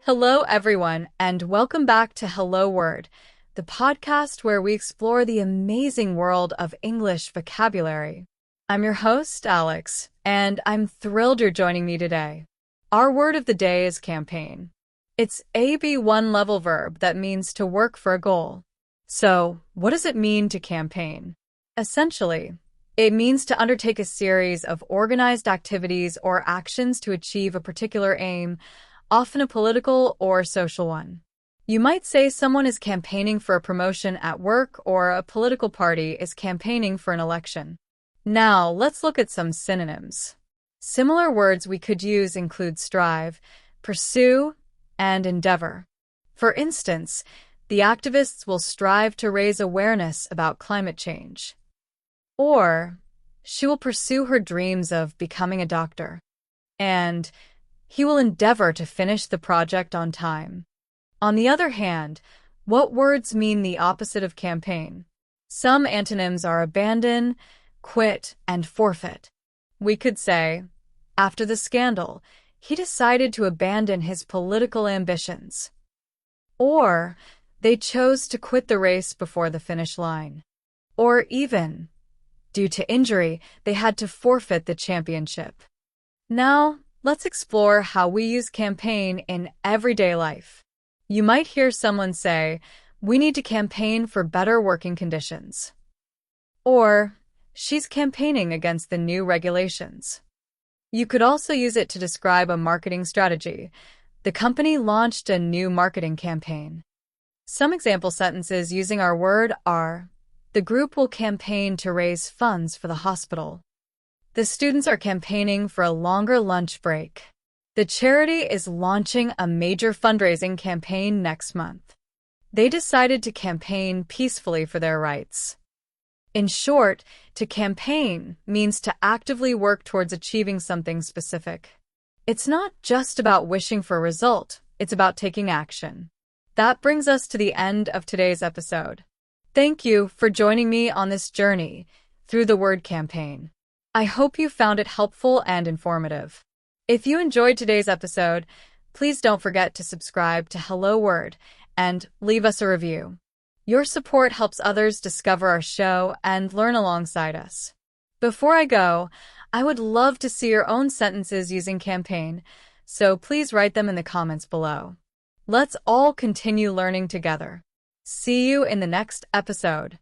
Hello, everyone, and welcome back to Hello Word, the podcast where we explore the amazing world of English vocabulary. I'm your host, Alex, and I'm thrilled you're joining me today. Our word of the day is campaign. It's a B1 level verb that means to work for a goal. So, what does it mean to campaign? Essentially, it means to undertake a series of organized activities or actions to achieve a particular aim, often a political or social one. You might say someone is campaigning for a promotion at work or a political party is campaigning for an election. Now, let's look at some synonyms. Similar words we could use include strive, pursue, and endeavor. For instance, the activists will strive to raise awareness about climate change. Or, she will pursue her dreams of becoming a doctor. And he will endeavor to finish the project on time. On the other hand, what words mean the opposite of campaign? Some antonyms are abandon, quit, and forfeit. We could say, after the scandal, he decided to abandon his political ambitions. Or, they chose to quit the race before the finish line. Or even, due to injury, they had to forfeit the championship. Now, let's explore how we use campaign in everyday life. You might hear someone say, we need to campaign for better working conditions. Or, she's campaigning against the new regulations. You could also use it to describe a marketing strategy. The company launched a new marketing campaign. Some example sentences using our word are, the group will campaign to raise funds for the hospital. The students are campaigning for a longer lunch break. The charity is launching a major fundraising campaign next month. They decided to campaign peacefully for their rights. In short, to campaign means to actively work towards achieving something specific. It's not just about wishing for a result, it's about taking action. That brings us to the end of today's episode. Thank you for joining me on this journey through the word campaign. I hope you found it helpful and informative. If you enjoyed today's episode, please don't forget to subscribe to Hello Word and leave us a review. Your support helps others discover our show and learn alongside us. Before I go, I would love to see your own sentences using campaign, so please write them in the comments below. Let's all continue learning together. See you in the next episode.